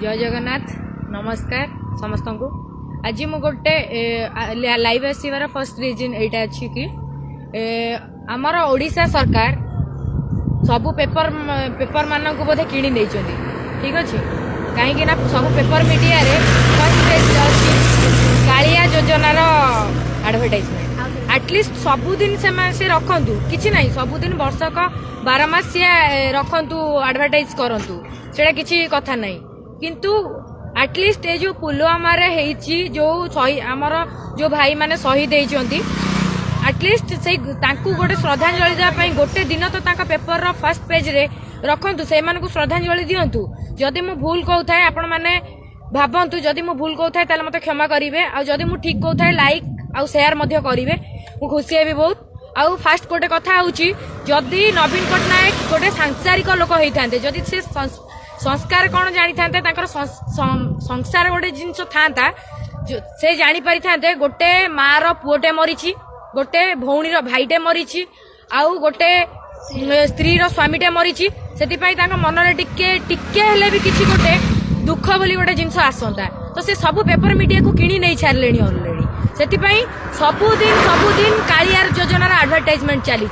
जय जगन्नाथ नमस्कार समस्त को। आज मु गोटे लाइव आसवर फर्स्ट रिजन यहाँ अच्छी कि आमर ओडिशा सरकार सबू पेपर मान को बोधे किणी नहीं ठीक अच्छे कहीं सब पेपर मीडिया रे फर्स्ट पेज कालिया योजनार एडवर्टाइजमेंट एटलिस्ट सबुदिन से रखु कि ना सबुदिन वर्षक 12 मास रखु एडवर्टाइज करूँ से किसी कथा नहीं किंतु एटलिस्ट ये जो पुलवामा जो आमर जो भाई माने शहीद होती एटलिस्ट से गोटे श्रद्धांजलि देवाई गोटे दिन तो पेपर रो फर्स्ट पेज रे रखु से श्रद्धांजलि दिंतु जदि मु भूल कहूए आपण मैंने भावतु जदि मु भूल कहूए मत क्षमा करेंगे आदि मु ठीक कहूए लाइक आउ शेयर करेंगे मु खुशी हेबी बहुत। आउ फास्ट गोटे कथा होची जदि नवीन पट्टनायक गोटे सांसारिक लोक होते जदि से संस्कार कौन जानी था संसार गोटे जिनस था से जानी पारि था गोटे माँ रो पुओटे मरीची गोटे भौणी रो भाईटे मरीची आउ गोटे स्त्री रो स्वामीटे मरीची से मन में टिके हेले भी किसी गोटे दुख बोली गोटे जिनस आसंता तो से सब पेपर मीडिया को किणी नहीं छाड़े ऑलरेडी से सबुदिन कालिया योजनार एडवर्टाइजमेंट चली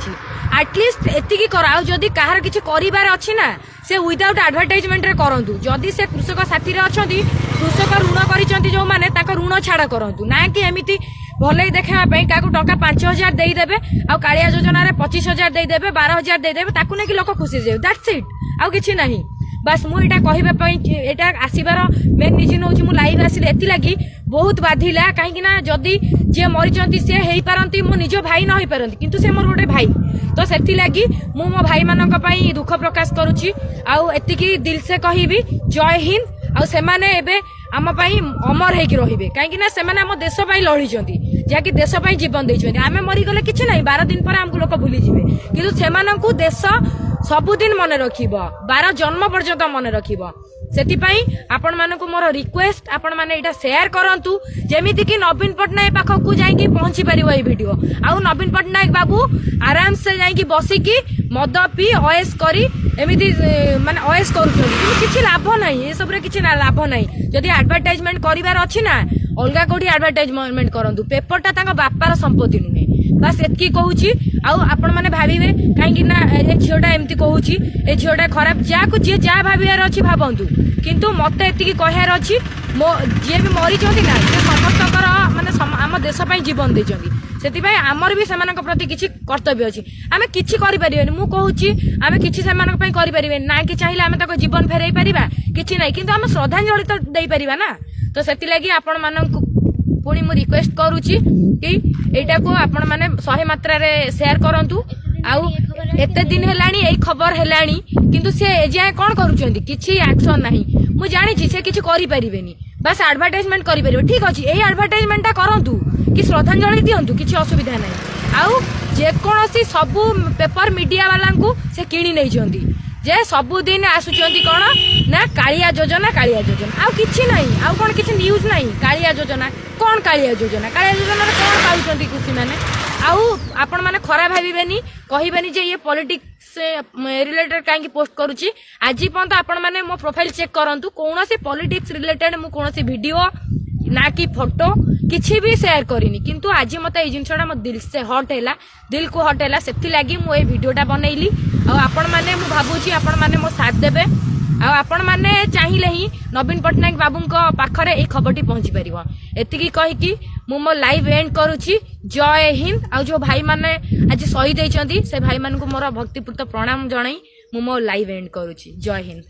एटलिस्ट एतिकी कर आदि कहार किसी कर अच्छी ना से विदाउट एडवर्टाइजमेंट रे करंतु जदि से कृषक साथी रे अछंती कृषक ऋण करिसंती जो माने ताको ऋण छाड़ा करंतु ना कि एमिति भले देखावा पई काकू टका 5000 देई देबे आ कालिया योजना रे 25000 देई देबे 12000 देई देबे ताकू ने कि लोक खुशी जे दैट्स इट आ किछि नहीं बस मु एटा कहिबा पई एटा आसीबार मेन रीजन होची मु लाइव आसिले एति लागि बहुत बाधिला काहे ना जदि जे मरिचंती से हेई पारंती मो निजो भाई न होई पारंती किंतु से मोर गोटे भाई तो सेति लागि मु मो भाई मानक पई दुख प्रकाश करूची आउ एतिकी दिल से कहिबी जय हिंद आउ से माने एबे आम पई अमर हेकी रहिबे काहे ना से माने हम देश पई लढिचंती जाकि देश पई जीवन देइचंती आमे मरि गले किछि नाही 12 दिन पर हमको लोक भूली जिवे किंतु से मानकू देश सबुदिन मन रखिबो 12 जन्म पर्यंत मन रखिबो सेतिपाई आपण मानकू मोर रिक्वेस्ट आपण माने एटा शेयर करंतु जेमिति कि नवीन पट्टनायक पाखक को जाई पहुंची परिबो ए वीडियो आउ नवीन पट्टनायक बाबू आराम से जाई बसी की मद पी ओएस करी एमिति माने ओएस करूछन किछि लाभ नाही ए सब रे किछि लाभ नाही जदि एडवर्टाइजमेंट करिवार अछि ना अलगा कोठी एडवर्टाइजमेंट करंतु पेपरटा तांका बापार संपत्ति नुहे बस एतकी कहूची आउ आपण माने भाबिबे काहेकि ना ए झियोटा एमती कहूची ए झियोटा खराब जा को जे जा भाबियार अछि भाबंतु किंतु मते एतकी कहियार अछि जे भी मरि जंती ना से समस्तकर माने हम देश पई जीवन दे जंती सेति आमर भी सेमानक प्रति किछि कर्तव्य अछि आमे किछि करि परिबेनी मु कहूची आमे किछि सेमानक पई करि परिबेनी ना कि चाहिले आमे ताको जीवन फेरई परिबा किछि नै किंतु आमे श्रद्धांजलि तो देई परिबा ना तो सेति लागि आपण मानक पुणी मु रिक्वेस्ट करूची कि एटा को आपण माने 100 मात्रा रे शेयर करंतु आउ एते दिन हेलानी एई खबर हेलानी किंतु से एजाय कोन करूचंती किछि एक्शन नाही मु जानि छी से किछि करि परिबेनी बस एडवर्टाइजमेंट करि परिबे ठीक अछि एई एडवर्टाइजमेंटा करंतु कि श्रद्धांजलि दियंतु किछि असुविधा नाही आउ जे कोनोसी सब पेपर मीडिया वाला को से किणी नै जंती जे सबुदिन आसुचंती कोन ना कालिया योजना आउ किछि नाही आउ कोन किछि न्यूज नाही कालिया योजना कालिया योजना रे कोन पाउचंती खुशी माने आउ आपण माने खरा भाबिबेनी कहिबेनी जे ये पॉलिटिक्स से रिलेटेड काहे पोस्ट करूची आजि पंत आपण माने मो प्रोफाइल चेक करंतु कोनोसी पॉलिटिक्स रिलेटेड मु कोनोसी वीडियो ना कि फोटो किछि भी शेयर करिनी किंतु आज मते ए जिनसडा मो दिल से हट हैला दिल को हट हैला सेति लागि मु ए वीडियोटा बनैली आ आपण माने मु भाबुची आपण माने मो साथ देबे आ आपण माने चाहिले ही नवीन पट्टनायक बाबूंको पाखरे ए खबरटी पहुंची परिबो एतिकी कहि कि मु मो लाइव एंड करूची जय हिंद आ जो भाई माने आज शहीद होइचंती से भाई मान को मोर भक्तिपूर्ण प्रणाम जणाई मु मो लाइव एंड करूची जय हिंद।